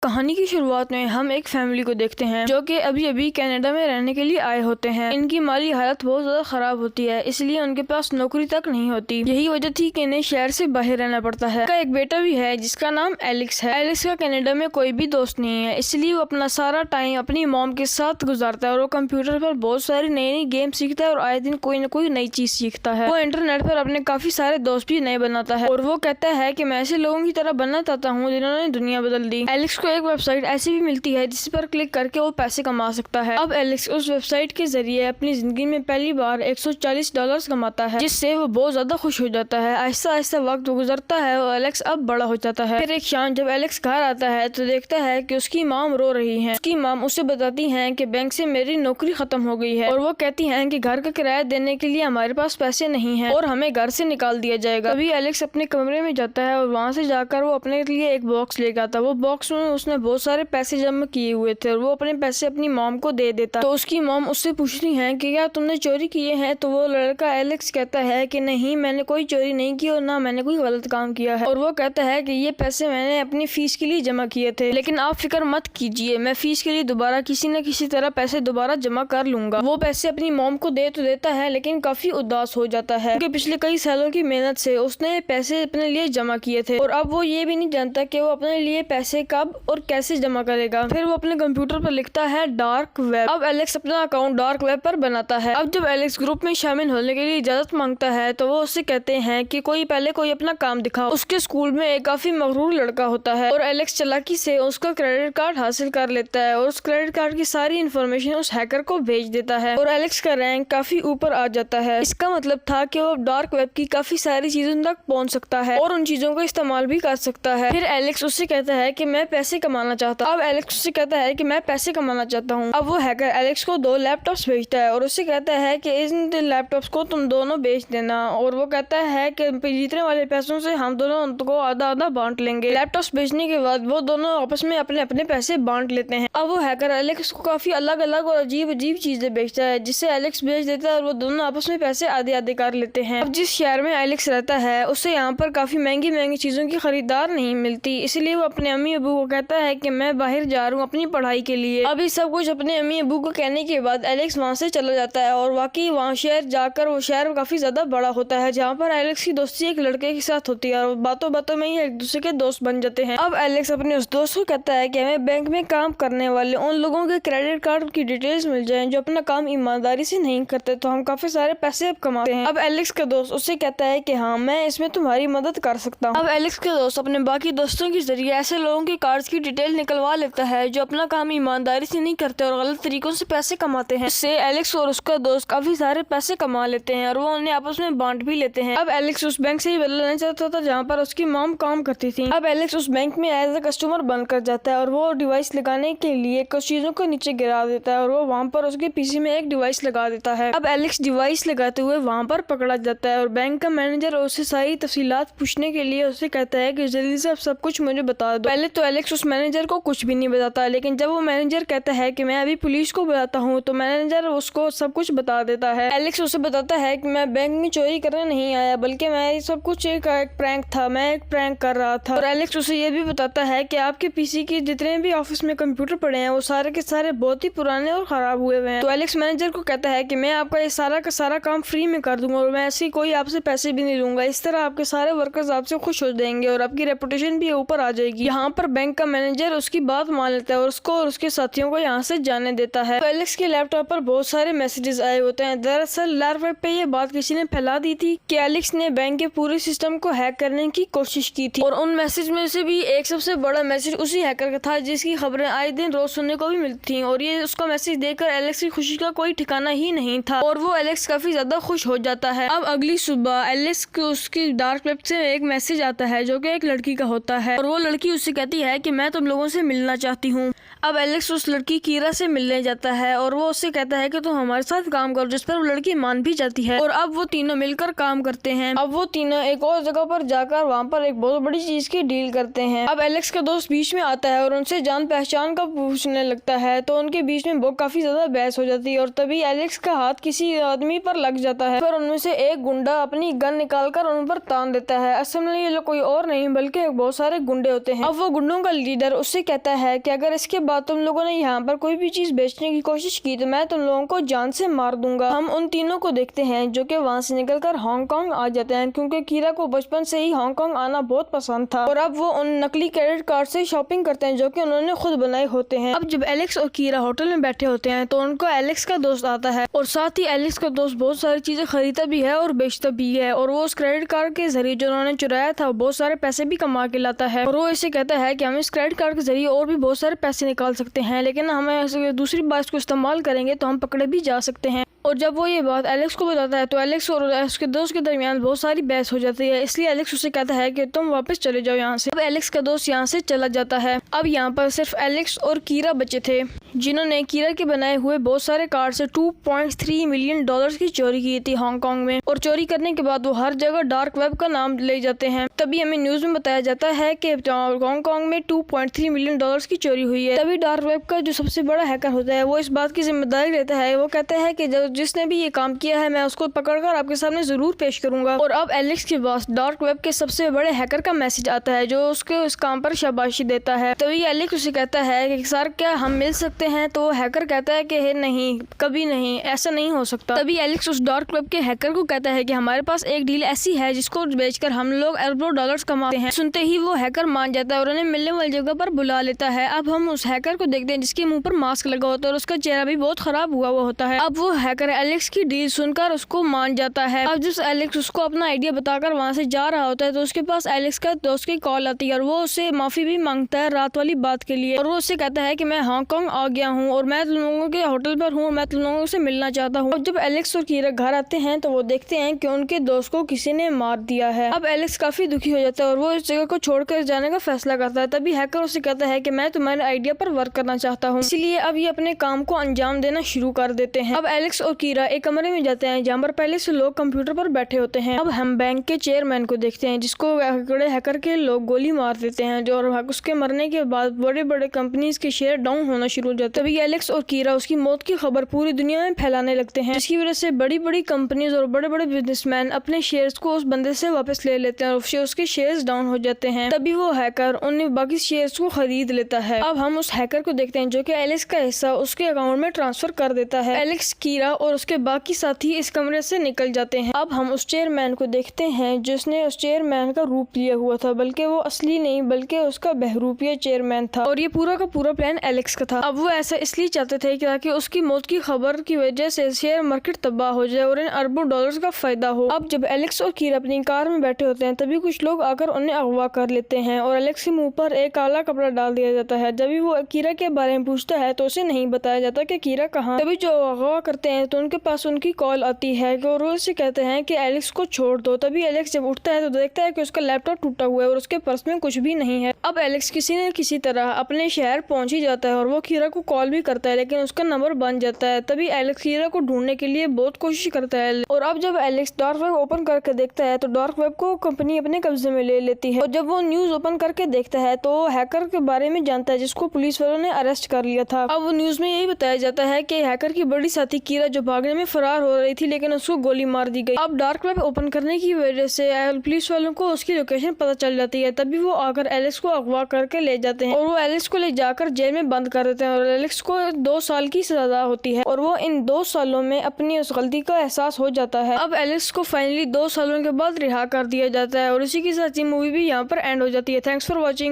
कहानी की शुरुआत में हम एक फैमिली को देखते हैं जो कि अभी अभी कनाडा में रहने के लिए आए होते हैं। इनकी माली हालत बहुत ज्यादा खराब होती है, इसलिए उनके पास नौकरी तक नहीं होती। यही वजह थी कि इन्हें शहर से बाहर रहना पड़ता है। उनका एक बेटा भी है जिसका नाम एलेक्स है। एलेक्स का कनाडा में कोई भी दोस्त नहीं है, इसलिए वो अपना सारा टाइम अपनी मॉम के साथ गुजारता है और वो कंप्यूटर पर बहुत सारी नई नई गेम सीखता है और आए दिन कोई न कोई नई चीज सीखता है। वो इंटरनेट पर अपने काफी सारे दोस्त भी नए बनाता है और वो कहता है कि मैं ऐसे लोगों की तरह बनना चाहता हूँ जिन्होंने दुनिया बदल दी। एलेक्स को एक वेबसाइट ऐसी भी मिलती है जिस पर क्लिक करके वो पैसे कमा सकता है। अब एलेक्स उस वेबसाइट के जरिए अपनी जिंदगी में पहली बार $140 कमाता है, जिससे वो बहुत ज्यादा खुश हो जाता है। आहिस्ता आहिस्ता वक्त गुजरता है और एलेक्स अब बड़ा हो जाता है। फिर एक शाम जब एलेक्स घर आता है तो देखता है कि उसकी मॉम रो रही है। उसकी मॉम उसे बताती है कि बैंक से मेरी नौकरी खत्म हो गई है और वो कहती है कि घर का किराया देने के लिए हमारे पास पैसे नहीं है और हमें घर से निकाल दिया जाएगा। तभी एलेक्स अपने कमरे में जाता है और वहाँ से जाकर वो अपने लिए एक बॉक्स लेकर आता है। वो बॉक्स में उसने बहुत सारे पैसे जमा किए हुए थे और वो अपने पैसे अपनी मॉम को दे देता। तो उसकी मॉम उससे पूछती है कि क्या तुमने चोरी किए हैं? तो वो लड़का एलेक्स कहता है कि नहीं, मैंने कोई चोरी नहीं की और ना मैंने कोई गलत काम किया है। और वो कहता है कि ये पैसे मैंने अपनी फीस के लिए जमा किए थे, लेकिन आप फिक्र मत कीजिए, मैं फीस के लिए दोबारा किसी न किसी तरह पैसे दोबारा जमा कर लूंगा। वो पैसे अपनी मॉम को दे तो देता है, लेकिन काफी उदास हो जाता है क्योंकि पिछले कई सालों की मेहनत से उसने पैसे अपने लिए जमा किए थे और अब वो ये भी नहीं जानता कि वो अपने लिए पैसे कब और कैसे जमा करेगा। फिर वो अपने कंप्यूटर पर लिखता है डार्क वेब। अब एलेक्स अपना अकाउंट डार्क वेब पर बनाता है। अब जब एलेक्स ग्रुप में शामिल होने के लिए इजाजत मांगता है तो वो उससे कहते हैं कि पहले कोई अपना काम दिखाओ। उसके स्कूल में एक काफी मगरूर लड़का होता है और एलेक्स चालाकी से उसका क्रेडिट कार्ड हासिल कर लेता है और उस क्रेडिट कार्ड की सारी इन्फॉर्मेशन उस हैकर को भेज देता है और एलेक्स का रैंक काफी ऊपर आ जाता है। इसका मतलब था कि वो डार्क वेब की काफी सारी चीजों तक पहुंच सकता है और उन चीजों का इस्तेमाल भी कर सकता है। फिर एलेक्स उससे कहता है कि मैं पैसे कमाना चाहता हूँ। अब एलेक्स उससे कहता है कि मैं पैसे कमाना चाहता हूँ। अब वो हैकर एलेक्स को 2 लैपटॉप्स भेजता है और उससे कहता है कि इन लैपटॉप्स को तुम दोनों बेच देना और वो कहता है कि जीतने वाले पैसों से हम दोनों उनको आधा आधा बांट लेंगे। लैपटॉप्स बेचने के बाद वो दोनों आपस में अपने अपने पैसे बांट लेते हैं। अब वो हैकर एलेक्स को काफी अलग अलग और अजीब अजीब चीजें बेचता है जिससे एलेक्स बेच देता है और वो दोनों आपस में पैसे आधे आधे कर लेते हैं। अब जिस शहर में एलेक्स रहता है उससे यहाँ पर काफी महंगी महंगी चीजों की खरीदार नहीं मिलती, इसलिए वो अपने अम्मी अबू को कहता है कि मैं बाहर जा रहा हूँ अपनी पढ़ाई के लिए। अभी सब कुछ अपने अम्मी अबू को कहने के बाद एलेक्स वहाँ से चला जाता है और वाकई वहाँ शहर जाकर वो शहर काफी ज्यादा बड़ा होता है जहाँ पर एलेक्स की दोस्ती एक लड़के के साथ होती है और बातों बातों में ही एक दूसरे के दोस्त बन जाते हैं। अब एलेक्स अपने उस दोस्त को कहता है कि हमें बैंक में काम करने वाले उन लोगों के क्रेडिट कार्ड की डिटेल्स मिल जाए जो अपना काम ईमानदारी से नहीं करते, तो हम काफी सारे पैसे अब कमाते हैं। अब एलेक्स का दोस्त उससे कहता है कि हाँ, मैं इसमें तुम्हारी मदद कर सकता हूँ। अब एलेक्स के दोस्त अपने बाकी दोस्तों के जरिए ऐसे लोगों के कार्ड्स की डिटेल निकलवा लेता है जो अपना काम ईमानदारी से नहीं करते और गलत तरीकों से पैसे कमाते हैं। इससे एलेक्स और उसका दोस्त काफी सारे पैसे कमा लेते हैं और वो उन्हें आपस में बांट भी लेते हैं। अब एलेक्स उस बैंक से ही बदला लेना चाहता था जहाँ पर उसकी मॉम काम करती थी। अब एलेक्स उस बैंक में एज ए कस्टमर बनकर जाता है और वो डिवाइस लगाने के लिए कुछ चीजों को नीचे गिरा देता है और वो वहाँ पर उसके पीसी में एक डिवाइस लगा देता है। अब एलेक्स डिवाइस लगाते हुए वहाँ पर पकड़ा जाता है और बैंक का मैनेजर उससे सारी तफसीलात पूछने के लिए उससे कहता है कि जल्दी से सब कुछ मुझे बता दो। पहले तो एलेक्स उस मैनेजर को कुछ भी नहीं बताता, लेकिन जब वो मैनेजर कहता है कि मैं अभी पुलिस को बुलाता हूँ तो मैनेजर उसको सब कुछ बता देता है। एलेक्स उसे बताता है कि मैं बैंक में चोरी करने नहीं आया, बल्कि मैं सब कुछ एक प्रैंक था, मैं एक प्रैंक कर रहा था। और एलेक्स उसे ये भी बताता है कि आपके पीसी के जितने भी ऑफिस में कंप्यूटर पड़े हैं वो सारे के सारे बहुत ही पुराने और खराब हुए हुए हैं। तो एलेक्स मैनेजर को कहता है कि मैं आपका ये सारा का सारा काम फ्री में कर दूंगा और मैं ऐसे कोई आपसे पैसे भी नहीं लूंगा। इस तरह आपके सारे वर्कर्स आपसे खुश हो जाएंगे और आपकी रेपुटेशन भी ऊपर आ जाएगी। यहाँ पर बैंक का मैनेजर उसकी बात मान लेता है और उसको और उसके साथियों को यहाँ से जाने देता है। तो एलेक्स के लैपटॉप पर बहुत सारे मैसेजेस आए होते हैं। दरअसल डार्क वेब पे ये बात किसी ने फैला दी थी कि एलेक्स ने बैंक के पूरे सिस्टम को हैक करने की कोशिश की थी और उन मैसेज में से भी एक सबसे बड़ा मैसेज उसी हैकर का था जिसकी खबरें आए दिन रोज सुनने को भी मिलती थी और ये उसका मैसेज देखकर एलेक्स की खुशी का कोई ठिकाना ही नहीं था और वो एलेक्स काफी ज्यादा खुश हो जाता है। अब अगली सुबह एलेक्स को उसकी डार्क वेब से एक मैसेज आता है जो कि एक लड़की का होता है और वो लड़की उससे कहती है कि मैं तुम लोगों से मिलना चाहती हूँ। अब एलेक्स उस लड़की कीरा से मिलने जाता है और वो उससे कहता है कि तुम हमारे साथ काम करो, जिस पर वो लड़की मान भी जाती है और अब वो तीनों मिलकर काम करते हैं। अब वो तीनों एक और जगह पर जाकर वहाँ पर एक बहुत बड़ी चीज की डील करते हैं। अब एलेक्स का दोस्त बीच में आता है और उनसे जान पहचान का पूछने लगता है, तो उनके बीच में बहुत काफी ज्यादा बहस हो जाती है और तभी एलेक्स का हाथ किसी आदमी पर लग जाता है। पर उनमें से एक गुंडा अपनी गन निकालकर उन पर तान देता है। असल में ये लोग कोई और नहीं बल्कि बहुत सारे गुंडे होते हैं। अब वो गुंडों का लीडर उससे कहता है कि अगर इसके बाद तुम लोगों ने यहाँ पर कोई भी चीज बेचने की कोशिश की तो मैं तुम लोगों को जान से मार दूंगा। हम उन तीनों को देखते हैं जो कि वहाँ से निकलकर हांगकांग आ जाते हैं, क्योंकि कीरा को बचपन से ही हांगकांग आना बहुत पसंद था और अब वो उन नकली क्रेडिट कार्ड से शॉपिंग करते हैं जो कि उन्होंने खुद बनाए होते हैं। अब जब एलेक्स और कीरा होटल में बैठे होते हैं तो उनको एलेक्स का दोस्त आता है और साथ ही एलेक्स का दोस्त बहुत सारी चीजें खरीदता भी है और बेचता भी है और वो उस क्रेडिट कार्ड के जरिए जो उन्होंने चुराया था बहुत सारे पैसे भी कमा के लाता है और वो इसे कहता है कि हम इस क्रेडिट कार्ड के जरिए और भी बहुत सारे पैसे निकाल सकते हैं, लेकिन हमें दूसरी बात को इस्तेमाल करेंगे तो हम पकड़े भी जा सकते हैं। और जब वो ये बात एलेक्स को बताता है तो एलेक्स और उसके दोस्त के दरमियान बहुत सारी बहस हो जाती है, इसलिए एलेक्स उसे कहता है कि तुम वापस चले जाओ यहाँ से। अब एलेक्स का दोस्त यहाँ से चला जाता है। अब यहाँ पर सिर्फ एलेक्स और कीरा बचे थे जिन्होंने कीरा के बनाए हुए बहुत सारे कार्ड से $2.3 मिलियन की चोरी की थी हांगकांग में और चोरी करने के बाद वो हर जगह डार्क वेब का नाम ले जाते हैं। तभी हमें न्यूज में बताया जाता है कि हांगकांग में $2.3 मिलियन की चोरी हुई है। तभी डार्क वेब का जो सबसे बड़ा हैकर होता है वो इस बात की जिम्मेदारी लेता है। वो कहता है कि जिसने भी ये काम किया है मैं उसको पकड़कर आपके सामने जरूर पेश करूंगा। और अब एलेक्स के पास डार्क वेब के सबसे बड़े हैकर का मैसेज आता है जो उसके उस काम पर शाबाशी देता है। तभी एलेक्स उसे कहता है कि सर क्या हम मिल सकते हैं, तो वो हैकर कहता है कि नहीं, कभी नहीं, ऐसा नहीं हो सकता। तभी एलेक्स उस डार्क वेब के हैकर को कहता है कि हमारे पास एक डील ऐसी है जिसको बेचकर हम लोग अरबों डॉलर्स कमाते हैं। सुनते ही वो हैकर मान जाता है और उन्हें मिलने वाली जगह पर बुला लेता है। अब हम उस हैकर को देखते हैं जिसके मुंह पर मास्क लगा होता है और उसका चेहरा भी बहुत खराब हुआ होता है। अब वो हैकर एलेक्स की डील सुनकर उसको मान जाता है। अब जब एलेक्स उसको अपना आइडिया बताकर वहाँ से जा रहा होता है तो उसके पास एलेक्स का दोस्त की कॉल आती है और वो उससे माफी भी मांगता है रात वाली बात के लिए। और वो उससे कहता है कि मैं हांगकांग आ गया हूँ और मैं तुम लोगों के होटल पर हूँ, मैं तुम लोगों से मिलना चाहता हूँ। जब एलेक्स और कीरा घर आते हैं तो वो देखते हैं कि उनके दोस्त को किसी ने मार दिया है। अब एलेक्स काफी दुखी हो जाता है और वो इस जगह को छोड़कर जाने का फैसला करता है। तभी हैकर उससे कहता है कि मैं तुम्हारे आइडिया पर वर्क करना चाहता हूँ, इसलिए अब ये अपने काम को अंजाम देना शुरू कर देते हैं। अब एलेक्स और कीरा एक कमरे में जाते हैं जहाँ पर पहले से लोग कंप्यूटर पर बैठे होते हैं। अब हम बैंक के चेयरमैन को देखते हैं जिसको बड़े हैकर के लोग गोली मार देते हैं जो उसके मरने के बाद बड़े बड़े कंपनीज के शेयर डाउन होना शुरू हो जाते हैं। तभी एलेक्स और कीरा उसकी मौत की खबर पूरी दुनिया में फैलाने लगते हैं, जिसकी वजह से बड़ी बड़ी कंपनीज और बड़े बड़े बिजनेसमैन अपने शेयर्स को उस बंदे से वापस ले लेते हैं और उसके शेयर्स डाउन हो जाते हैं। तभी वो हैकर उन बाकी शेयर्स को खरीद लेता है। अब हम उस हैकर को देखते हैं जो कि एलेक्स का हिस्सा उसके अकाउंट में ट्रांसफर कर देता है। एलेक्स, कीरा और उसके बाकी साथी इस कमरे से निकल जाते हैं। अब हम उस चेयरमैन को देखते हैं जिसने उस चेयरमैन का रूप लिया हुआ था, बल्कि वो असली नहीं बल्कि उसका बहरूपिया चेयरमैन था और ये पूरा का पूरा प्लान एलेक्स का था। अब वो ऐसा इसलिए चाहते थे ताकि उसकी मौत की खबर की वजह से शेयर मार्केट तबाह हो जाए और इन अरबों डॉलर्स का फायदा हो। अब जब एलेक्स और कीरा अपनी कार में बैठे होते हैं तभी कुछ लोग आकर उन्हें अगवा कर लेते हैं और एलेक्स के मुंह पर एक काला कपड़ा डाल दिया जाता है। जब भी वो कीरा के बारे में पूछता है तो उसे नहीं बताया जाता कि कीरा कहाँ। तभी जो अगवा करते हैं तो उनके पास उनकी कॉल आती है और वो उसे कहते हैं कि एलेक्स को छोड़ दो। तभी एलेक्स जब उठता है तो देखता है कि उसका लैपटॉप टूटा हुआ है और उसके पर्स में कुछ भी नहीं है। अब एलेक्स किसी न किसी तरह अपने शहर पहुंच ही जाता है और वो कीरा को कॉल भी करता है, लेकिन उसका नंबर बन जाता है। तभी एलेक्स कीरा को ढूंढने के लिए बहुत कोशिश करता है और अब जब एलेक्स डार्क वेब ओपन करके देखता है तो डार्क वेब को कंपनी अपने कब्जे में ले लेती है। और जब वो न्यूज ओपन करके देखता है तो हैकर के बारे में जानता है जिसको पुलिस वालों ने अरेस्ट कर लिया था। अब वो न्यूज में यही बताया जाता है कि हैकर की बड़ी साथी कीरा जो भागने में फरार हो रही थी लेकिन उसको गोली मार दी गई। अब डार्क वेब ओपन करने की वजह से पुलिस वालों को उसकी लोकेशन पता चल जाती है। तभी वो आकर एलेक्स को अगवा करके ले जाते हैं और वो एलेक्स को ले जाकर जेल में बंद कर देते हैं और एलेक्स को 2 साल की सजा होती है और वो इन 2 सालों में अपनी उस गलती का एहसास हो जाता है। अब एलेक्स को फाइनली 2 सालों के बाद रिहा कर दिया जाता है और इसी के साथ ये मूवी भी यहाँ पर एंड हो जाती है। Thanks for watching.